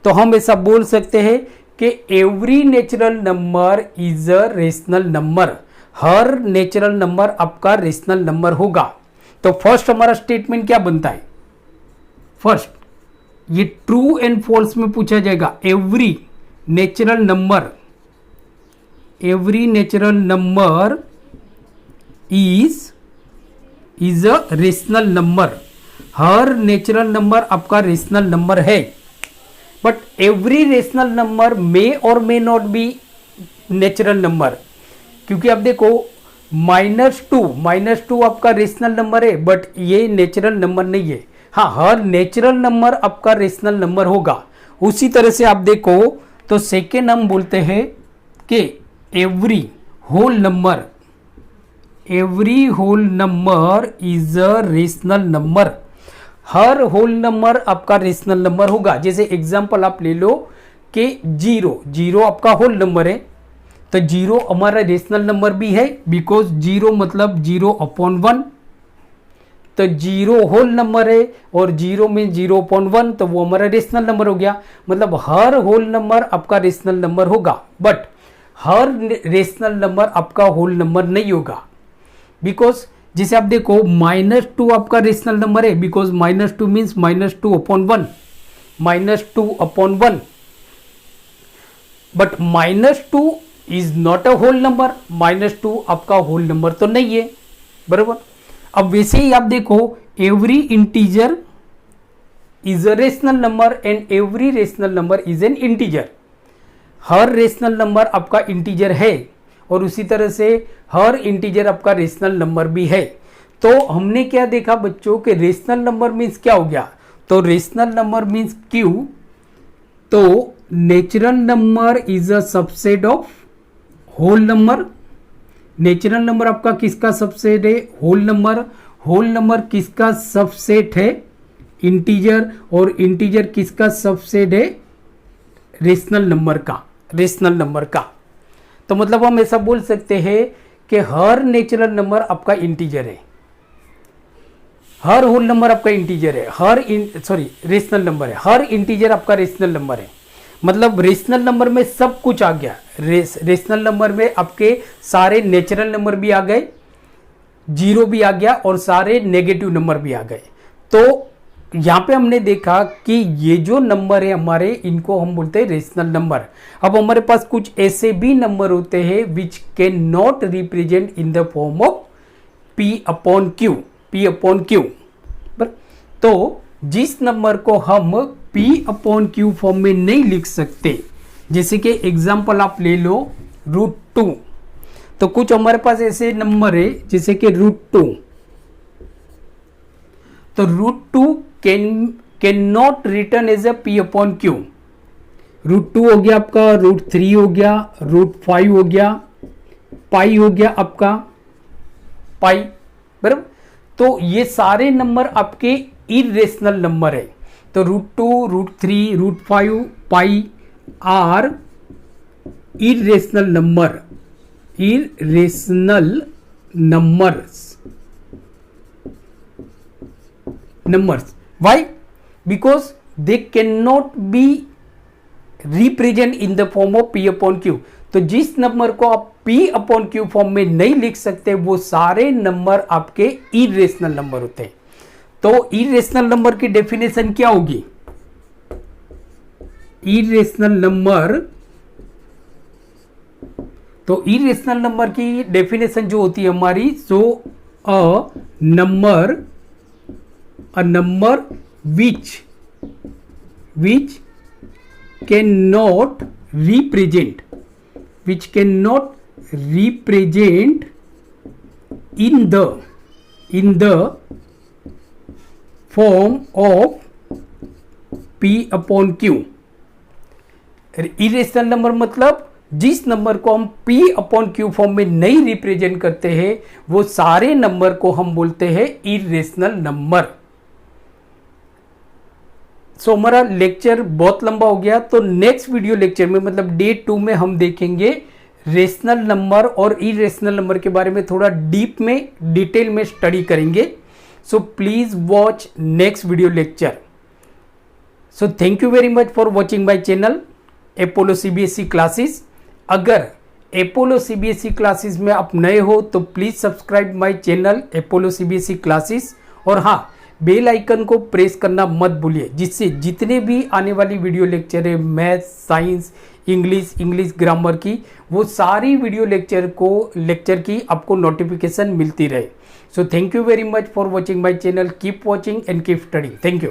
तो हम ऐसा बोल सकते हैं कि every natural number is a rational number, हर नेचुरल नंबर आपका रेशनल नंबर होगा। तो फर्स्ट हमारा स्टेटमेंट क्या बनता है, फर्स्ट ये ट्रू एंड फॉल्स में पूछा जाएगा। Every natural number is a rational number, हर नेचुरल नंबर आपका रेशनल नंबर है। But every rational number may or may not be natural number, क्योंकि अब देखो -2 आपका रेशनल नंबर है बट ये नेचुरल नंबर नहीं है। हाँ, हर नेचुरल नंबर आपका रेशनल नंबर होगा। उसी तरह से आप देखो तो सेकेंड हम बोलते हैं कि every whole number is a rational number, हर होल नंबर आपका रेशनल नंबर होगा। जैसे एग्जांपल आप ले लो कि 0 आपका होल नंबर है, तो 0 हमारा रेशनल नंबर भी है बिकॉज 0 मतलब 0/1, तो 0 होल नंबर है और 0 में 0/1, तो वो हमारा रेशनल नंबर हो गया। मतलब हर होल नंबर आपका रेशनल नंबर होगा, बट हर रेशनल नंबर आपका होल नंबर नहीं होगा, बिकॉज जैसे आप देखो -2 आपका रेशनल नंबर है, because -2 means -2/1, -2/1, but -2 is not a whole number, -2 आपका होल नंबर तो नहीं है, बराबर। अब वैसे ही आप देखो every integer is a rational number and every rational number is an integer. Her rational number आपका इंटीजर है और उसी तरह से हर इंटीजर आपका रेशनल नंबर भी है। तो हमने क्या देखा बच्चों के रेशनल नंबर मीन्स क्या हो गया, तो रेशनल नंबर मीन्स क्यू, तो natural number is a subset of whole number. Natural number आपका किसका सबसेट है, होल नंबर। होल नंबर किसका सबसेट है, इंटीजर, और इंटीजर किसका सबसेट है, रेशनल नंबर का, रेशनल नंबर का। तो मतलब हम ऐसा बोल सकते हैं कि हर नेचुरल नंबर आपका इंटीजर है, हर होल नंबर आपका इंटीजर है, हर रेशनल नंबर है, हर इंटीजर आपका रेशनल नंबर है। मतलब रेशनल नंबर में सब कुछ आ गया। रेशनल नंबर में आपके सारे नेचुरल नंबर भी आ गए, जीरो भी आ गया और सारे नेगेटिव नंबर भी आ गए। तो यहाँ पे हमने देखा कि ये जो नंबर है हमारे, इनको हम बोलते हैं रेशनल नंबर। अब हमारे पास कुछ ऐसे भी नंबर होते हैं which can not represent in the form of P/Q, P/Q। तो जिस नंबर को हम P/Q फॉर्म में नहीं लिख सकते, जैसे कि एग्जांपल आप ले लो √2, तो कुछ हमारे पास ऐसे नंबर है जैसे कि √2, तो √2 can not written as a P/Q। √2 हो गया आपका, √3 हो गया, √5 हो गया, पाई हो गया आपका, पाई, बराबर। तो ये सारे नंबर आपके इरेशनल नंबर है। तो √2, √3, √5, pi are irrational number, irrational numbers. Why? Because they cannot be represent in the form of P/Q। तो जिस नंबर को आप P/Q फॉर्म में नहीं लिख सकते वो सारे नंबर आपके इरेशनल नंबर होते हैं। तो इरेशनल नंबर की डेफिनेशन क्या होगी, इरेशनल नंबर, तो इरेशनल नंबर की डेफिनेशन जो होती है हमारी, so a number which cannot represent in the form of P/Q। Irrational number मतलब जिस नंबर को हम P/Q फॉर्म में नहीं रिप्रेजेंट करते हैं वो सारे नंबर को हम बोलते हैं इरेशनल नंबर। सो हमारा लेक्चर बहुत लंबा हो गया, तो नेक्स्ट वीडियो लेक्चर में मतलब डे 2 में हम देखेंगे रेशनल नंबर और इरेशनल नंबर के बारे में, थोड़ा डीप में डिटेल में स्टडी करेंगे। So please watch next video lecture. So thank you very much for watching my channel Apollo CBSE classes. अगर अपोलो CBSE क्लासेस में आप नए हो तो please subscribe my channel Apollo CBSE classes, और हाँ, बेल आइकन को प्रेस करना मत भूलिए, जिससे जितने भी आने वाली वीडियो लेक्चर है, मैथ, साइंस, इंग्लिश ग्रामर की, वो सारी वीडियो लेक्चर की आपको नोटिफिकेशन मिलती रहे। So thank you very much for watching my channel. Keep watching and keep studying. Thank you.